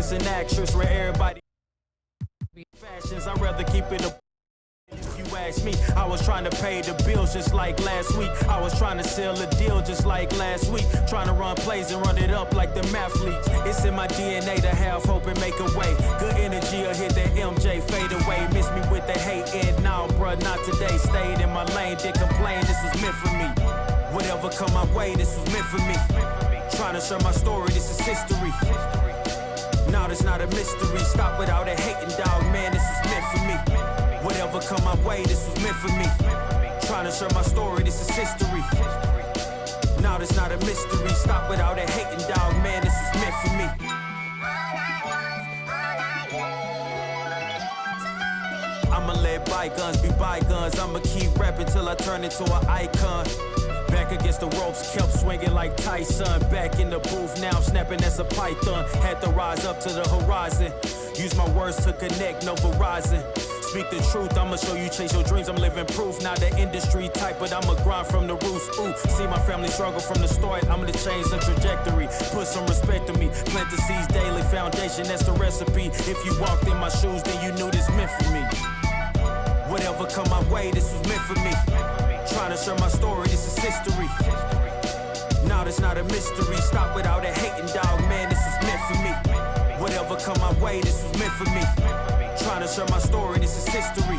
actress and actress where everybody fashions. I'd rather keep it a. If you ask me, I was trying to pay the bills just like last week. I was trying to sell a deal just like last week. Trying to run plays and run it up like the mathletes. It's in my DNA to have hope and make a way. Good energy will hit that MJ fade away. Miss me with the hate and now, bruh, not today. Stayed in my lane, did complain, this was meant for me. Whatever come my way, this was meant for me. Trying to share my story, this is history. Now it's not a mystery. Stop without a hating, dog, man, this is meant for me. Whatever come my way, this was meant for me. Trying to share my story, this is history. Now it's not a mystery. Stop without a hating, dog, man, this is meant for me. I'ma let bygones be bygones. I'ma keep rapping till I turn into an icon. Back against the ropes, kept swinging like Tyson. Back in the booth, now I'm snapping as a python. Had to rise up to the horizon. Use my words to connect, no Verizon. Speak the truth, I'ma show you chase your dreams. I'm living proof, not the industry type, but I'ma grind from the roots. Ooh, see my family struggle from the start. I'm gonna change the trajectory. Put some respect on me. Plant the seeds daily, foundation, that's the recipe. If you walked in my shoes, then you knew this meant for me. Whatever come my way, this was meant for me. Trying to share my story, this is history. Now it's not a mystery. Stop without a hating, dog, man, this is meant for me. Whatever come my way, this was meant for me. Trying to share my story, this is history.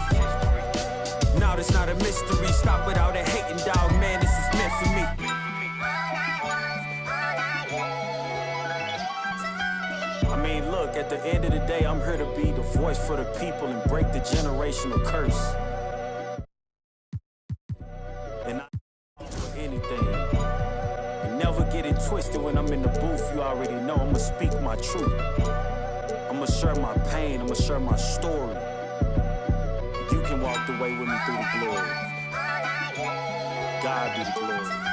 Now it's not a mystery. Stop without a hating, dog, man, this is meant for me. I mean, look, at the end of the day, I'm here to be the voice for the people and break the generational curse. And I for anything. And never get it twisted when I'm in the booth, you already know I'ma speak my truth. I'ma share my pain, I'ma share my story. You can walk the way with me through the glory. God be the glory.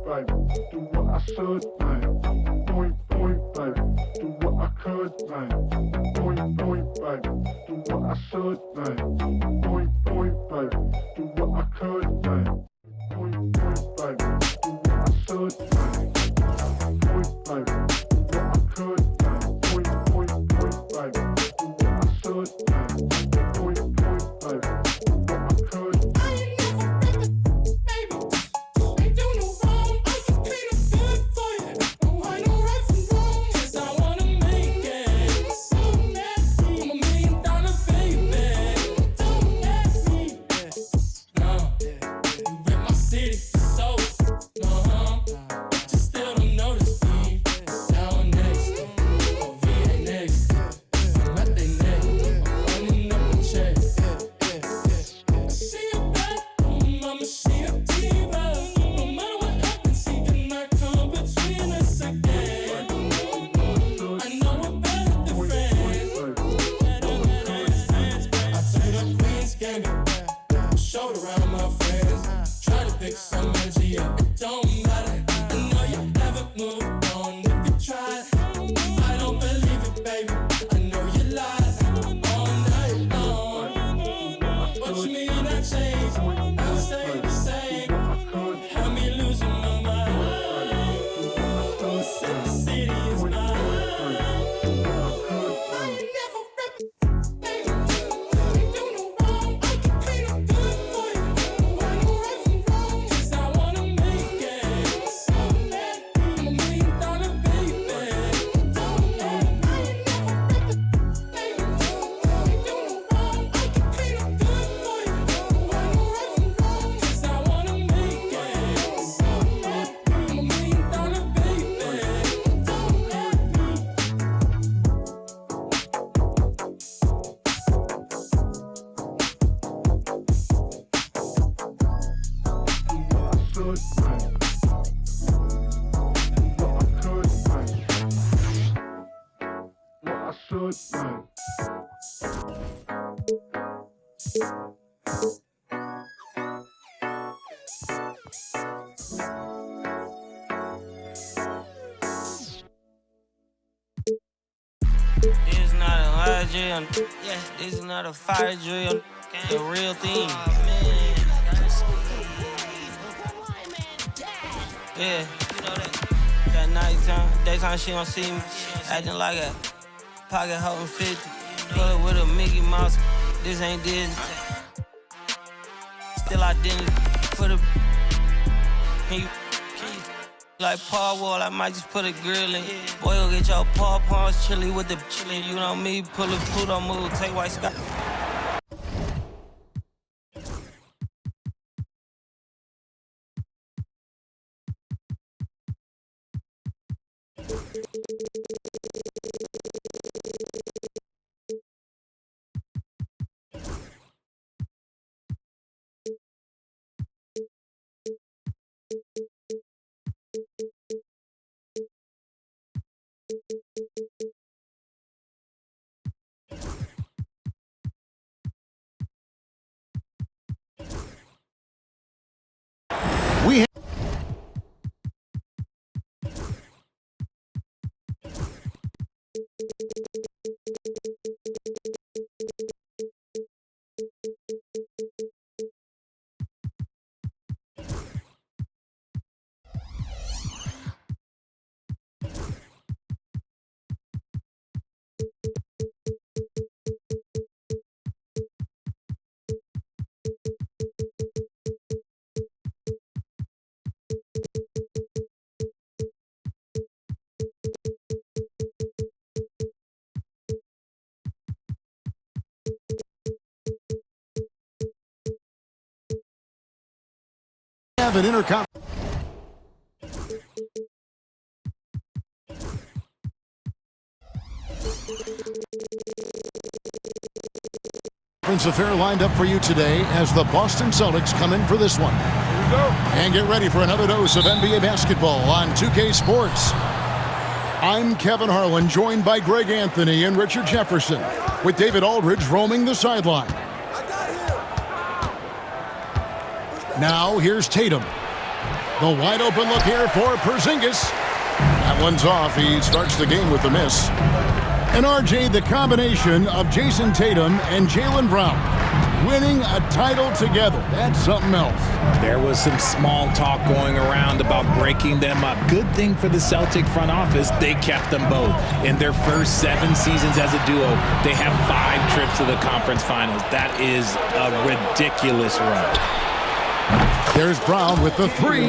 Baby, do what I should, man. Baby, do what I could, man. Baby, do what I should, man. Baby, do what I could, man. Baby, do what I should, man. Baby, do what I could, man. Baby, do what I should, man. Baby, do what I could. drill. Yeah, this is not a fire drill. The real thing. Yeah, you know that nighttime, daytime she don't see me. Acting like a pocket holding 50. Pull up with a Mickey Mouse. This ain't Disney. Still identity for the. Can you like Paul Wall? I might just put a grill in. Boy, go get your paw pawns chili with the chili. You know me, pull a Pluto move, take White Sky. Have an intercom. Conference affair lined up for you today as the Boston Celtics come in for this one. Here we go. And get ready for another dose of NBA basketball on 2K Sports. I'm Kevin Harlan, joined by Greg Anthony and Richard Jefferson, with David Aldridge roaming the sideline. Now here's Tatum. The wide open look here for Porzingis. That one's off. He starts the game with the miss. And RJ, the combination of Jason Tatum and Jaylen Brown winning a title together. That's something else. There was some small talk going around about breaking them up. Good thing for the Celtic front office, they kept them both. In their first 7 seasons as a duo, they have 5 trips to the conference finals. That is a ridiculous run. There's Brown with the 3.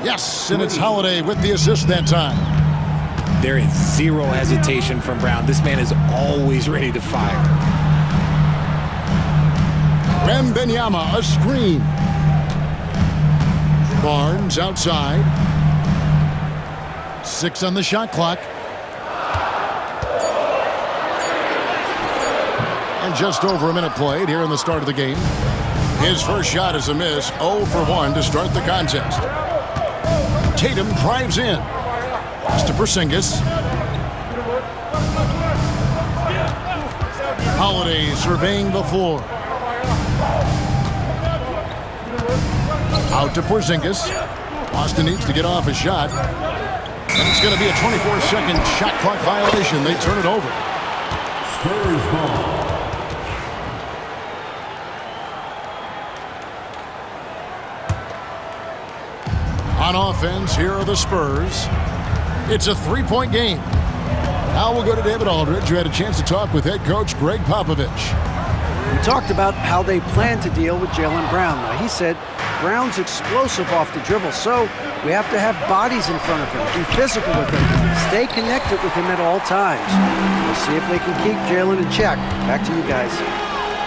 Yes, and it's Holiday with the assist that time. There is zero hesitation from Brown. This man is always ready to fire. Wembanyama, a screen. Barnes outside. 6 on the shot clock. And just over a minute played here in the start of the game. His first shot is a miss, 0 for 1 to start the contest. Tatum drives in. Pass to Porzingis. Holiday surveying the floor. Out to Porzingis. Boston needs to get off a shot. And it's going to be a 24-second shot clock violation. They turn it over. Spurs ball. On offense, here are the Spurs. It's a 3-point game. Now we'll go to David Aldridge, who had a chance to talk with head coach Greg Popovich. We talked about how they plan to deal with Jaylen Brown. Now, he said Brown's explosive off the dribble, so we have to have bodies in front of him, be physical with him, stay connected with him at all times. We'll see if they can keep Jaylen in check. Back to you guys.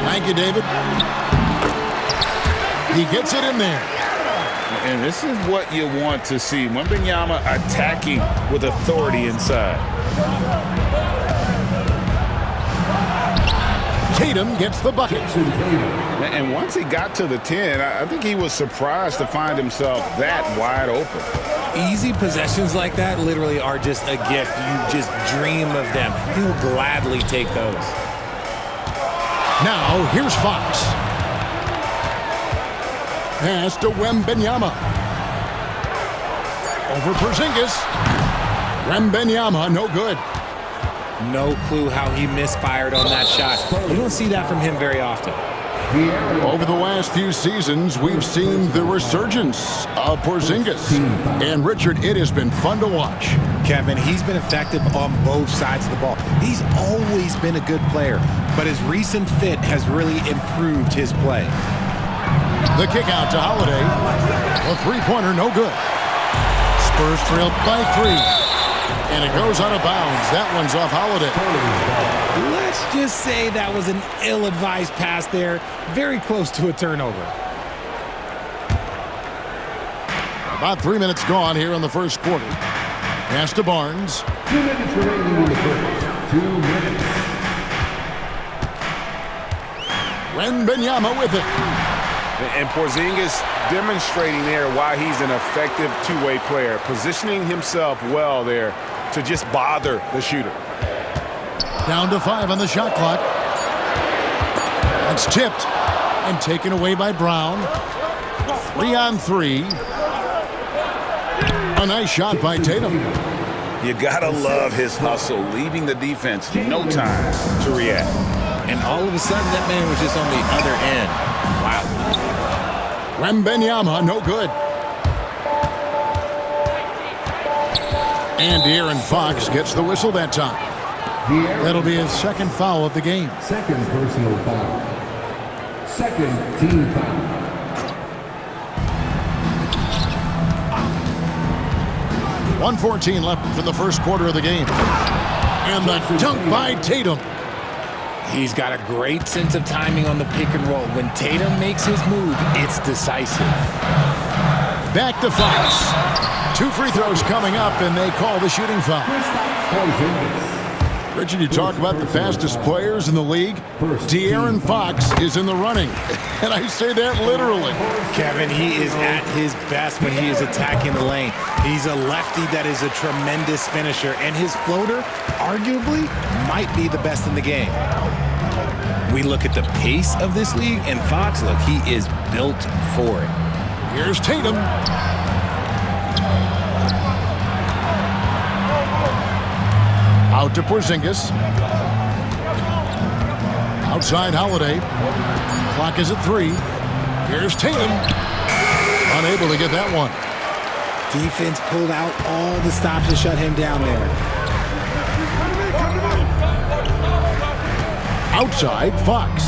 Thank you, David. He gets it in there. And this is what you want to see. Wembanyama attacking with authority inside. Tatum gets the bucket. And once he got to the 10, I think he was surprised to find himself that wide open. Easy possessions like that literally are just a gift. You just dream of them. He'll gladly take those. Now, here's Fox. Pass to Wembanyama. Over Porzingis. Wembanyama, no good. No clue how he misfired on that shot. You don't see that from him very often. Over the last few seasons, we've seen the resurgence of Porzingis. And Richard, it has been fun to watch. Kevin, he's been effective on both sides of the ball. He's always been a good player, but his recent fit has really improved his play. The kick out to Holiday. A three-pointer, no good. Spurs trailed by 3. And it goes out of bounds. That one's off Holiday. Let's just say that was an ill-advised pass there. Very close to a turnover. About 3 minutes gone here in the first quarter. Pass to Barnes. 2 minutes remaining in the first. 2 minutes. Wembanyama with it. And Porzingis demonstrating there why he's an effective two-way player, positioning himself well there to just bother the shooter. Down to 5 on the shot clock. That's tipped and taken away by Brown. 3 on 3. A nice shot by Tatum. You gotta love his hustle, leaving the defense no time to react. And all of a sudden, that man was just on the other end. Wow. Wembanyama, no good. And De'Aaron Fox gets the whistle that time. That'll be his second foul of the game. Second personal foul. Second team foul. .114 left in the first quarter of the game. And the dunk by Tatum. He's got a great sense of timing on the pick and roll. When Tatum makes his move, it's decisive. Back to Fox. 2 free throws coming up, and they call the shooting foul. Richard, you talk about the fastest players in the league. De'Aaron Fox is in the running. And I say that literally. Kevin, he is at his best when he is attacking the lane. He's a lefty that is a tremendous finisher, and his floater, arguably, might be the best in the game. We look at the pace of this league, and Fox, look, he is built for it. Here's Tatum. Out to Porzingis. Outside Holiday. Clock is at 3. Here's Tatum. Unable to get that one. Defense pulled out all the stops to shut him down there. Outside Fox.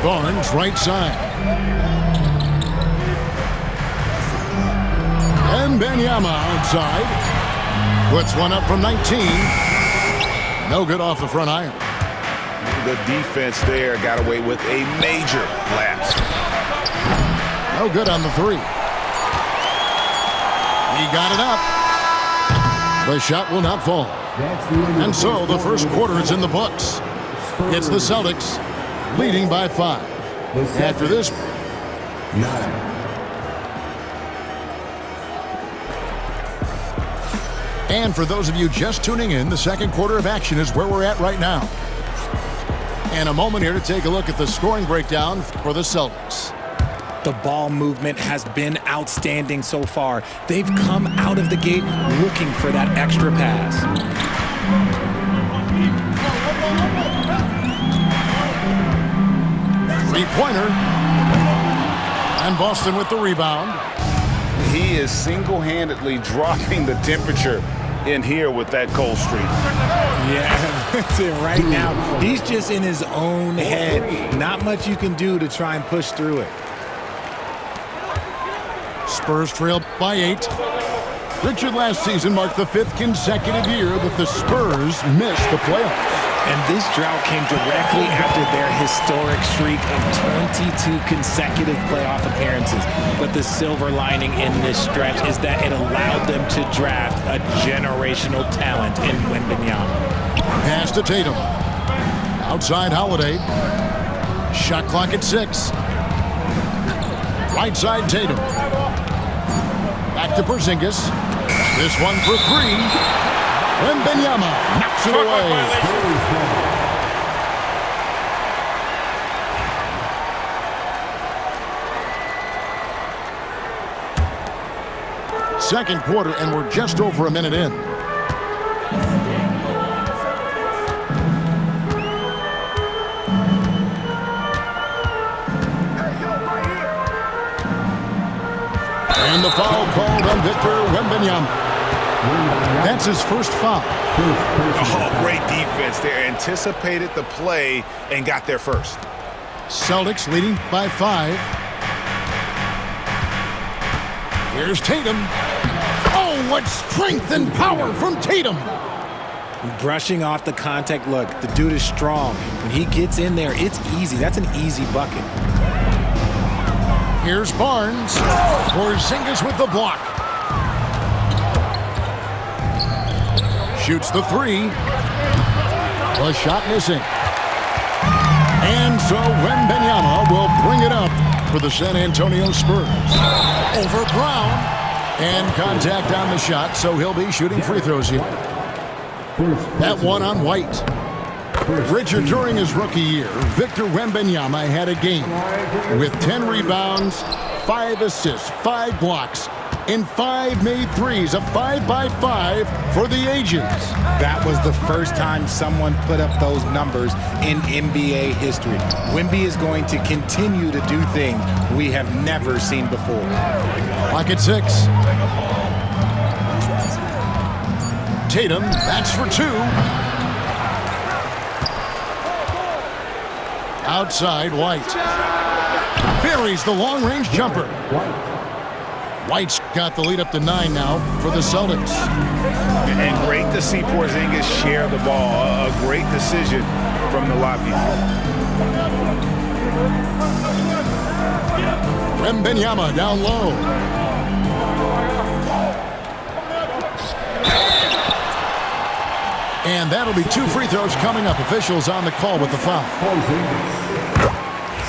Barnes right side. And Wembanyama outside. Puts one up from 19. No good off the front iron. The defense there got away with a major lapse. No good on the 3. He got it up. The shot will not fall. And so the first quarter is in the books. It's the Celtics leading by 5. After this, 9. And for those of you just tuning in, the second quarter of action is where we're at right now. And a moment here to take a look at the scoring breakdown for the Celtics. The ball movement has been outstanding so far. They've come out of the gate looking for that extra pass. Three-pointer. And Boston with the rebound. He is single-handedly dropping the temperature in here with that cold streak. Yeah, that's it right now. He's just in his own head. Not much you can do to try and push through it. Spurs trailed by 8. Richard, last season marked the 5th consecutive year that the Spurs missed the playoffs. And this drought came directly after their historic streak of 22 consecutive playoff appearances. But the silver lining in this stretch is that it allowed them to draft a generational talent in Wembanyama. Pass to Tatum. Outside Holiday. Shot clock at 6. Right side Tatum. Back to Porzingis. This one for 3. Wembanyama knocks it away. second quarter, and we're just over a minute in. And the foul called on Victor Wembanyama. That's his first foul. Oh, great defense there. Anticipated the play and got there first. Celtics leading by 5. Here's Tatum. Oh, what strength and power from Tatum. Brushing off the contact. Look, the dude is strong. When he gets in there, it's easy. That's an easy bucket. Here's Barnes. Porzingis with the block. Shoots the 3. The shot missing. And so Wembanyama will bring it up for the San Antonio Spurs. Over Brown. And contact on the shot, so he'll be shooting free throws here. That one on White. Richard, during his rookie year, Victor Wembanyama had a game with 10 rebounds, 5 assists, 5 blocks, and 5 made threes, a 5-by-5 for the ages. That was the first time someone put up those numbers in NBA history. Wemby is going to continue to do things we have never seen before. Clock at 6. Tatum, that's for 2. Outside, White. Buries the long-range jumper. White's got the lead up to 9 now for the Celtics. And great to see Porzingis share the ball. A great decision from the Latvian. Wembanyama down low. And that'll be 2 free throws coming up. Officials on the call with the foul.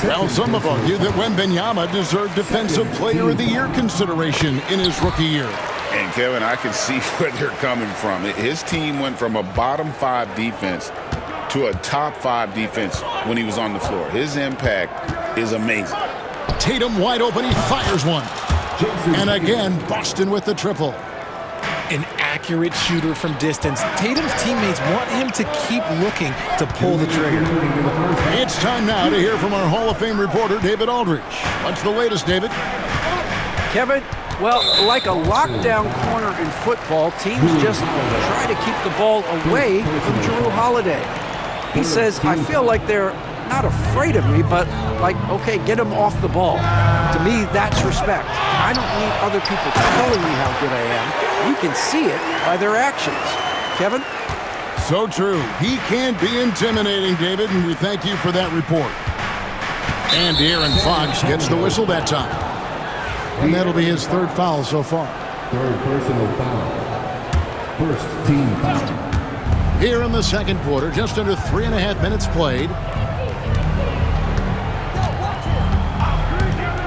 Well, some have argued that Wembanyama deserved Defensive Player of the Year consideration in his rookie year. And, Kevin, I can see where they're coming from. His team went from a bottom 5 defense to a top 5 defense when he was on the floor. His impact is amazing. Tatum wide open. He fires one. And again, Boston with the triple. An accurate shooter from distance. Tatum's teammates want him to keep looking to pull the trigger. It's time now to hear from our Hall of Fame reporter, David Aldridge. What's the latest, David? Kevin, well, like a lockdown corner in football, teams just try to keep the ball away from Jrue Holiday. He says, I feel like they're not afraid of me, but like, okay, get him off the ball. To me, that's respect. I don't need other people telling me how good I am. You can see it by their actions. Kevin? So true. He can't be intimidating, David, and we thank you for that report. And Aaron Fox gets the whistle that time. And that'll be his 3rd foul so far. 3rd personal foul. First team foul. Here in the second quarter, just under 3.5 minutes played.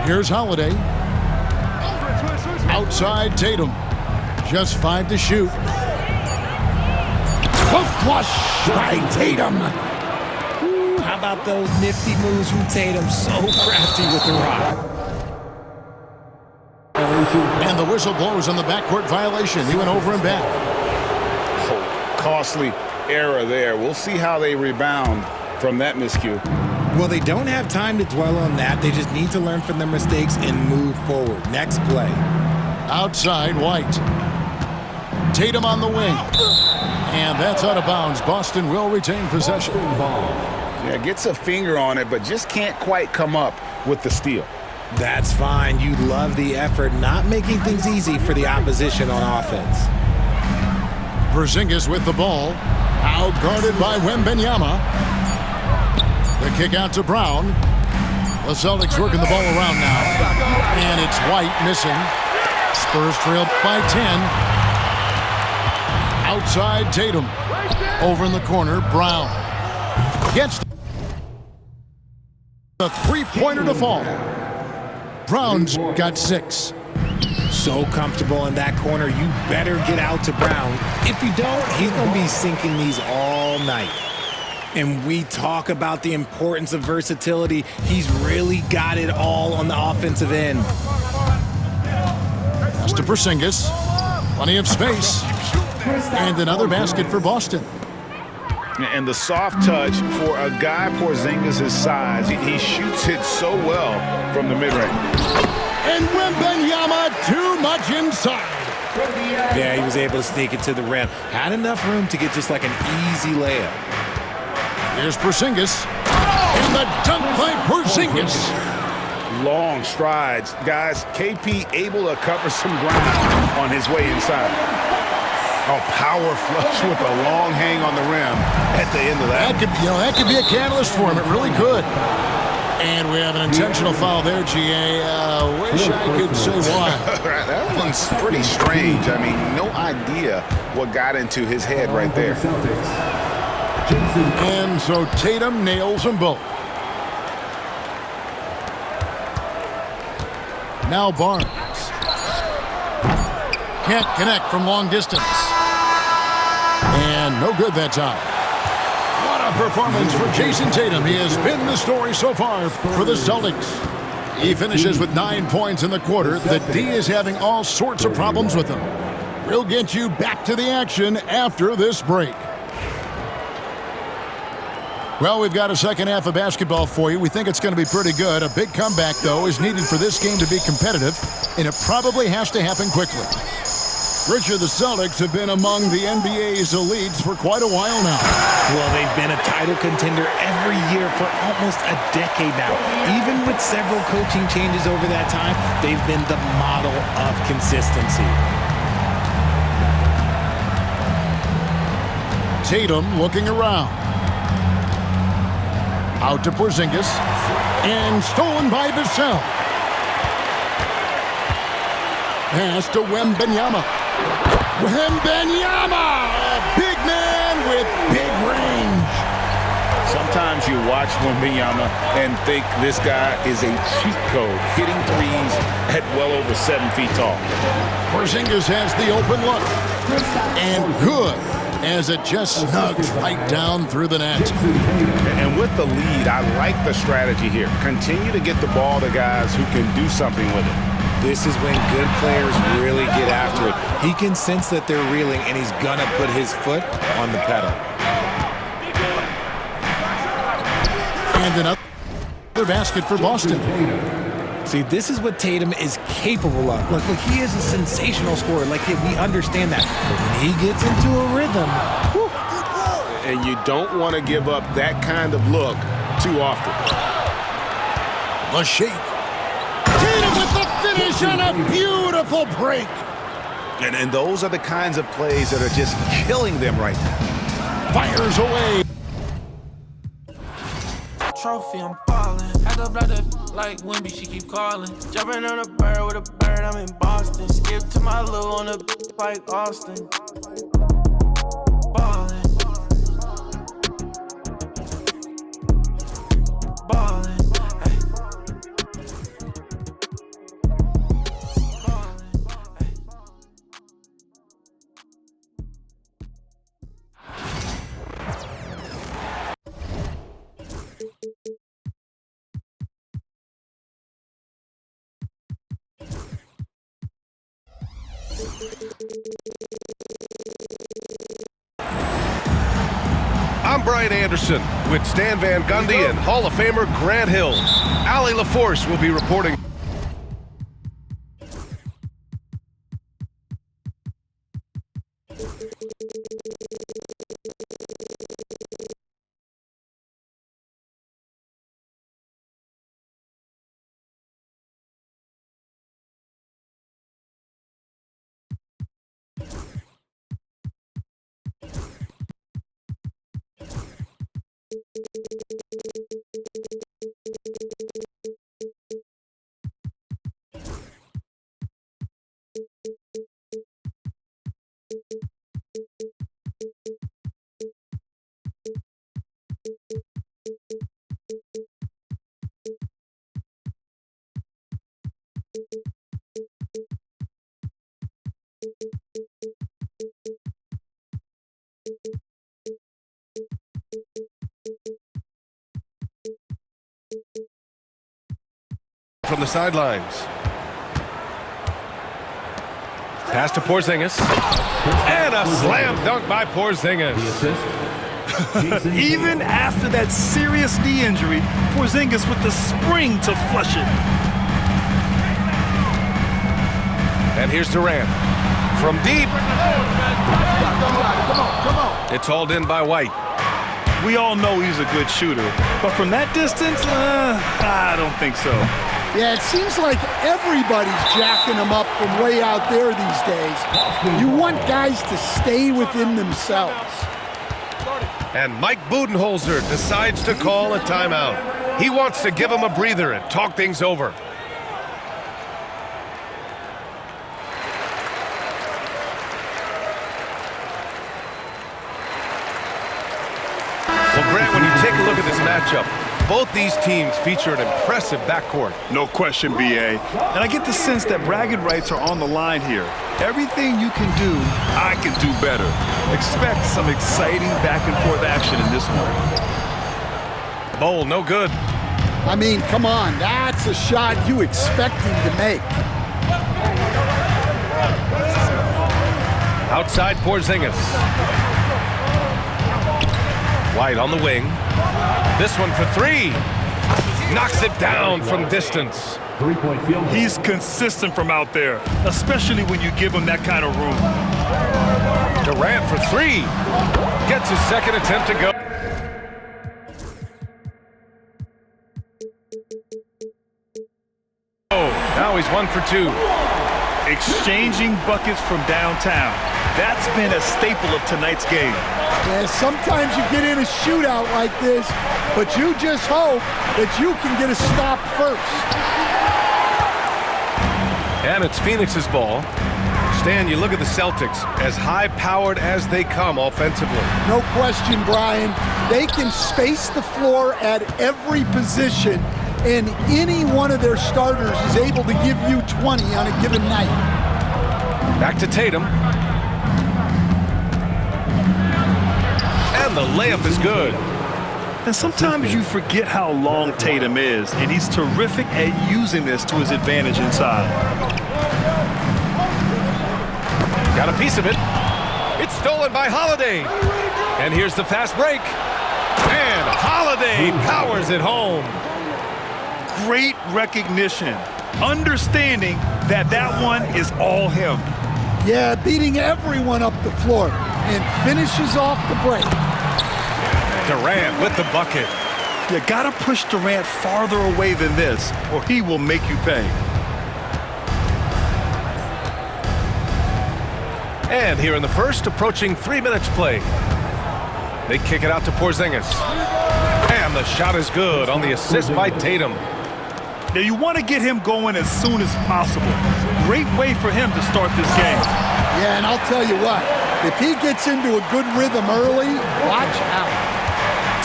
Here's Holiday. Outside Tatum. Just 5 to shoot. The flush by Tatum. Ooh, how about those nifty moves from Tatum? So crafty with the rock. And the whistle blows on the backcourt violation. He went over and back. Oh, costly error there. We'll see how they rebound from that miscue. Well, they don't have time to dwell on that. They just need to learn from their mistakes and move forward. Next play. Outside, White. Tatum on the wing. And that's out of bounds. Boston will retain possession. Yeah, gets a finger on it, but just can't quite come up with the steal. That's fine. You love the effort, not making things easy for the opposition on offense. Porzingis with the ball. Out-guarded by Wembanyama. The kick out to Brown. The Celtics working the ball around now. And it's White missing. Spurs trail by 10. Outside Tatum. Over in the corner, Brown. Gets the 3-pointer to fall. Brown's got 6. So comfortable in that corner. You better get out to Brown. If you don't, he's going to be sinking these all night. And we talk about the importance of versatility. He's really got it all on the offensive end. Pass to Porzingis. Plenty of space. And another basket for Boston. And the soft touch for a guy Porzingis' size. He shoots it so well from the mid-range. And Wembanyama too much inside. Yeah, he was able to sneak it to the rim. Had enough room to get just like an easy layup. Here's Porzingis. And the dunk by Porzingis. Long strides. Guys, KP able to cover some ground on his way inside. Oh, power flush with a long hang on the rim at the end of that. That could be a catalyst for him. It really could. And we have an intentional foul there, GA. Wish I could say why. That one's pretty strange. I mean, no idea what got into his head right there. And so Tatum nails them both. Now Barnes. Can't connect from long distance. And no good that time. What a performance for Jason Tatum. He has been the story so far for the Celtics. He finishes with 9 points in the quarter. The D is having all sorts of problems with him. We'll get you back to the action after this break. Well, we've got a second half of basketball for you. We think it's going to be pretty good. A big comeback, though, is needed for this game to be competitive, and it probably has to happen quickly. Richard, the Celtics have been among the NBA's elites for quite a while now. Well, they've been a title contender every year for almost a decade now. Even with several coaching changes over that time, they've been the model of consistency. Tatum looking around. Out to Porzingis. And stolen by Vassell. Pass to Wembanyama. Wembanyama! A big man with big range. Sometimes you watch Wembanyama and think this guy is a cheat code, hitting threes at well over 7 feet tall. Porzingis has the open look. And good, as it just snugs right down through the net. And with the lead, I like the strategy here. Continue to get the ball to guys who can do something with it. This is when good players really get after it. He can sense that they're reeling, and he's going to put his foot on the pedal. And another basket for Boston. See, this is what Tatum is capable of. Look, he is a sensational scorer. Like, we understand that. But when he gets into a rhythm, whew. And you don't want to give up that kind of look too often. The shake. Tatum with the finish on a beautiful break. And those are the kinds of plays that are just killing them right now. Fires away. Trophy, I'm ballin'. Act up like Wimby, she keep calling. Jumping on a bird with a bird, I'm in Boston. Skip to my loo on the like Austin. Ballin'. Ballin'. I'm Brian Anderson with Stan Van Gundy and Hall of Famer Grant Hill. Allie LaForce will be reporting. From the sidelines. Pass to Porzingis. And a slam dunk by Porzingis. Even after that serious knee injury, Porzingis with the spring to flush it. And here's Durant. From deep. It's hauled in by White. We all know he's a good shooter, but from that distance, I don't think so. Yeah, it seems like everybody's jacking him up from way out there these days. You want guys to stay within themselves. And Mike Budenholzer decides to call a timeout. He wants to give him a breather and talk things over. Well, Grant, when you take a look at this matchup, both these teams feature an impressive backcourt. No question, B.A. And I get the sense that bragging rights are on the line here. Everything you can do, I can do better. Expect some exciting back-and-forth action in this one. Bowl, no good. I mean, come on, that's a shot you expect him to make. Outside Porzingis. White on the wing. This one for three. Knocks it down from distance. He's consistent from out there, especially when you give him that kind of room. Durant for three. Gets his second attempt to go. Oh, now he's 1 for 2. Exchanging buckets from downtown. That's been a staple of tonight's game. Yeah, sometimes you get in a shootout like this, but you just hope that you can get a stop first. And it's Phoenix's ball. Stan, you look at the Celtics, as high-powered as they come offensively. No question, Brian. They can space the floor at every position, and any one of their starters is able to give you 20 on a given night. Back to Tatum. And the layup is good. And sometimes you forget how long Tatum is, and he's terrific at using this to his advantage inside. Got a piece of it. It's stolen by Holiday. And here's the fast break. And Holiday powers it home. Great recognition. Understanding that that one is all him. Yeah, beating everyone up the floor and finishes off the break. Durant with the bucket. You gotta push Durant farther away than this, or he will make you pay. And here in the first, approaching 3 minutes play. They kick it out to Porzingis. And the shot is good on the assist by Tatum. Now you want to get him going as soon as possible. Great way for him to start this game. Yeah, and I'll tell you what, if he gets into a good rhythm early, watch out.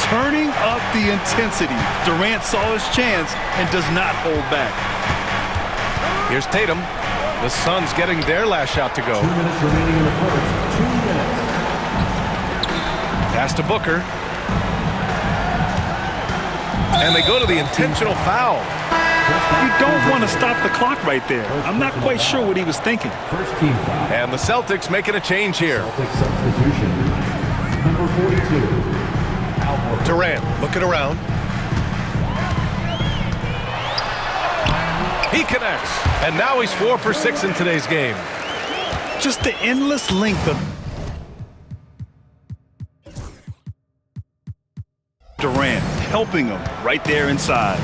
Turning up the intensity. Durant saw his chance and does not hold back. Here's Tatum. The Suns getting their last shot to go. 2 minutes remaining in the first. 2 minutes. Pass to Booker. And they go to the intentional foul. You don't want to stop the clock right there. I'm not quite sure what he was thinking. First team foul. And the Celtics making a change here. Celtics substitution. Number 42. Durant looking around. He connects. And now he's 4 for 6 in today's game. Just the endless length of Durant helping him right there inside.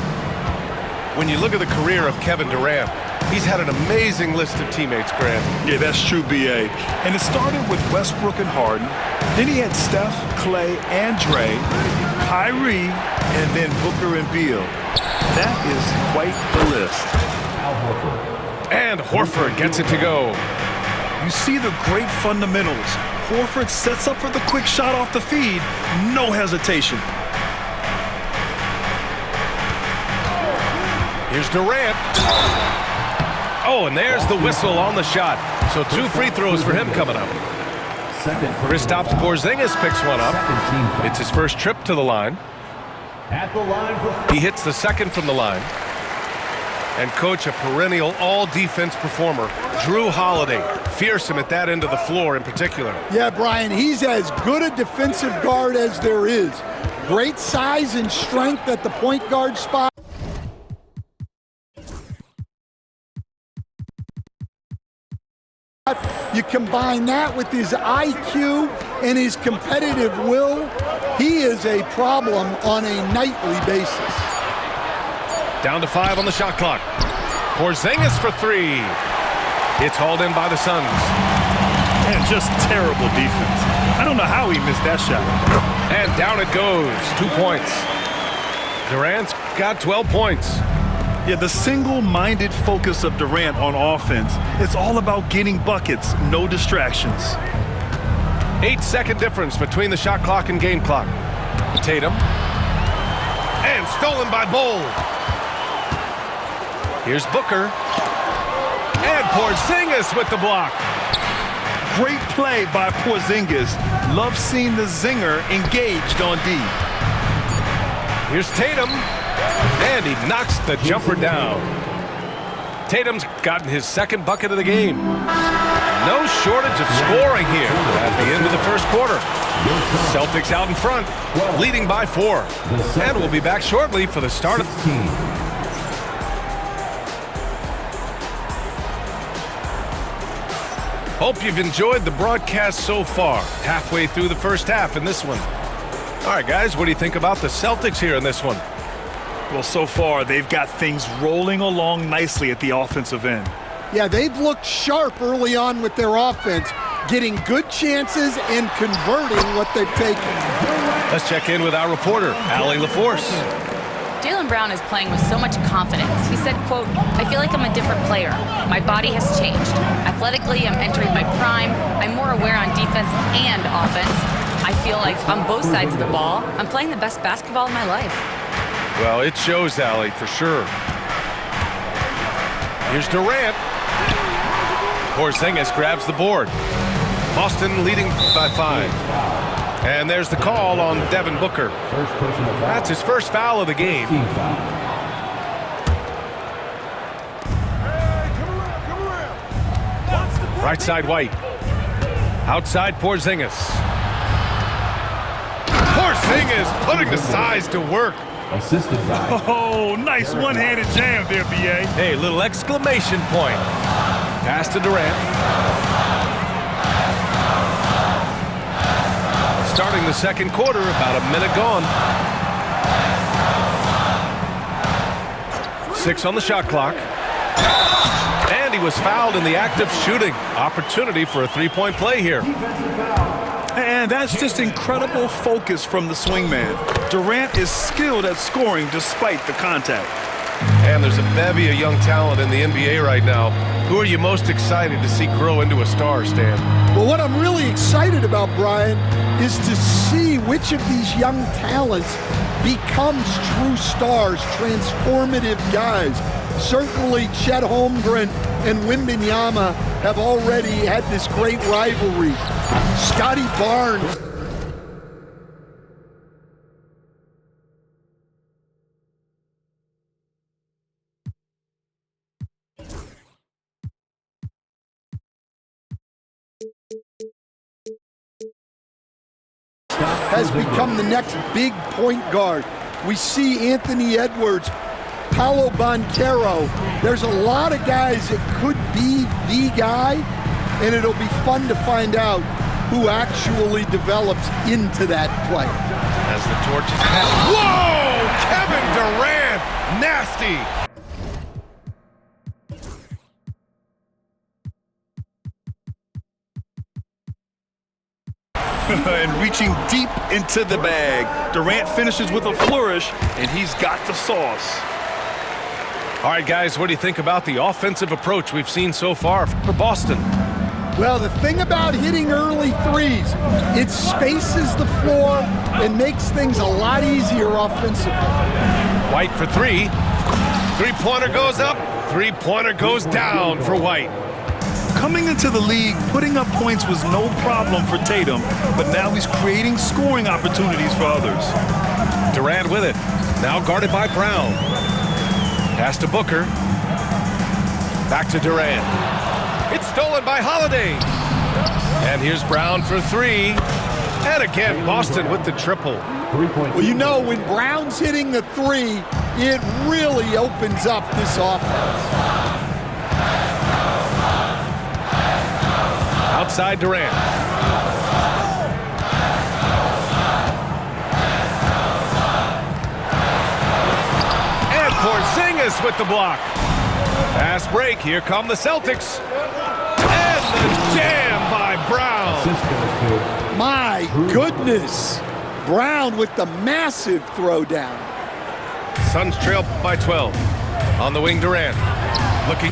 When you look at the career of Kevin Durant, he's had an amazing list of teammates, Grant. Yeah, that's true, B.A. And it started with Westbrook and Harden. Then he had Steph, Clay, and Dre, Kyrie, and then Booker and Beal. That is quite the list. And Horford gets it to go. You see the great fundamentals. Horford sets up for the quick shot off the feed. No hesitation. Here's Durant. Oh, and there's the whistle on the shot. So 2 free throws for him coming up. Kristaps Porzingis picks one up. It's his first trip to the line. He hits the second from the line. And coach, a perennial all-defense performer, Drew Holiday, fearsome at that end of the floor in particular. Yeah, Brian, he's as good a defensive guard as there is. Great size and strength at the point guard spot. You combine that with his IQ and his competitive will, he is a problem on a nightly basis. Down to 5 on the shot clock. Porzingis for 3. It's hauled in by the Suns. And just terrible defense. I don't know how he missed that shot. And down it goes. 2 points. Durant's got 12 points. Yeah, the single-minded focus of Durant on offense, it's all about getting buckets, no distractions. 8-second difference between the shot clock and game clock. Tatum. And stolen by Bol. Here's Booker. And Porzingis with the block. Great play by Porzingis. Love seeing the zinger engaged on D. Here's Tatum. And he knocks the jumper down. Tatum's gotten his second bucket of the game. No shortage of scoring here at the end of the first quarter. Celtics out in front, leading by 4. And we'll be back shortly for the start of... Hope you've enjoyed the broadcast so far. Halfway through the first half in this one. All right, guys, what do you think about the Celtics here in this one? Well, so far, they've got things rolling along nicely at the offensive end. Yeah, they've looked sharp early on with their offense, getting good chances and converting what they've taken. Let's check in with our reporter, Allie LaForce. Jaylen Brown is playing with so much confidence. He said, quote, "I feel like I'm a different player. My body has changed. Athletically, I'm entering my prime. I'm more aware on defense and offense. I feel like on both sides of the ball, I'm playing the best basketball of my life." Well, it shows, Allie, for sure. Here's Durant. Porzingis grabs the board. Boston leading by 5. And there's the call on Devin Booker. That's his first foul of the game. Right side White. Outside Porzingis. Porzingis putting the size to work. Assisted by. Oh, nice one-handed jam there, B.A. Hey, little exclamation point. Pass to Durant. Starting the second quarter, about a minute gone. 6 on the shot clock. And he was fouled in the act of shooting. Opportunity for a 3-point play here. And that's just incredible focus from the swingman. Durant is skilled at scoring despite the contact. And there's a bevy of young talent in the NBA right now. Who are you most excited to see grow into a star, Stan? Well, what I'm really excited about, Brian, is to see which of these young talents becomes true stars, transformative guys. Certainly Chet Holmgren and Wembanyama have already had this great rivalry. Scotty Barnes. Has become the next big point guard. We see Anthony Edwards, Paolo Banchero. There's a lot of guys that could be the guy, and it'll be fun to find out who actually develops into that play. As the torch is passed. Whoa! Kevin Durant! Nasty! And reaching deep into the bag. Durant finishes with a flourish, and he's got the sauce. All right, guys, what do you think about the offensive approach we've seen so far for Boston? Well, the thing about hitting early threes, it spaces the floor and makes things a lot easier offensively. White for 3. Three-pointer goes up. Three-pointer goes down for White. Coming into the league, putting up points was no problem for Tatum, but now he's creating scoring opportunities for others. Durant with it. Now guarded by Brown. Pass to Booker. Back to Durant. It's stolen by Holiday. And here's Brown for three. And again, Boston with the triple. Well, you know, when Brown's hitting the three, it really opens up this offense. Outside Durant. And Porzingis with the block. Fast break. Here come the Celtics. And the jam by Brown. My goodness. Brown with the massive throwdown. Suns trail by 12. On the wing, Durant. Looking.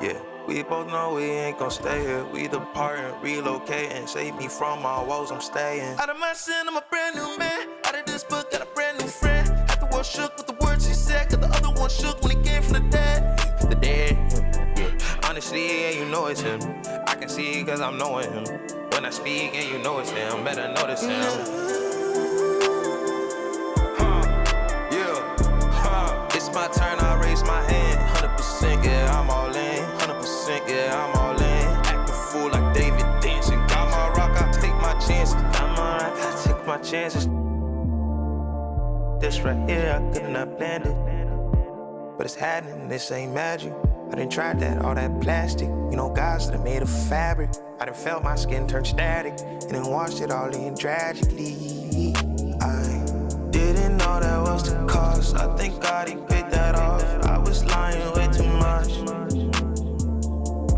Yeah, we both know we ain't gon' stay here. We depart and relocate and save me from my woes, I'm staying. Out of my sin, I'm a brand new man. Out of this book, got a brand new friend. Half the world shook with the words she said, cause the other one shook when he came from the dead. The dead, yeah. Honestly, yeah, you know it's him. I can see cause I'm knowing him. When I speak and you know it's him, better notice him. It's my turn, I raise my hand. 100%, yeah, I'm all in. 100%, yeah, I'm all in. Act a fool like David dancing. Got my rock, I take my chances. Got my rock, I take my chances. This right here, I could not planned it. But it's happening, this ain't magic. I done tried that, all that plastic. You know, guys that are made of fabric. I done felt my skin turn static. And then washed it all in tragically. I didn't know that was the cost. I think God, he paid that off. I was lying way too much.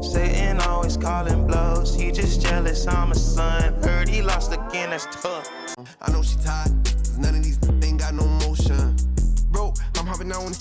Satan always calling blows. He just jealous, I'm a son. Heard he lost again, that's tough. I know she tired, cause none of these ain't got no motion. Bro, I'm hopping out on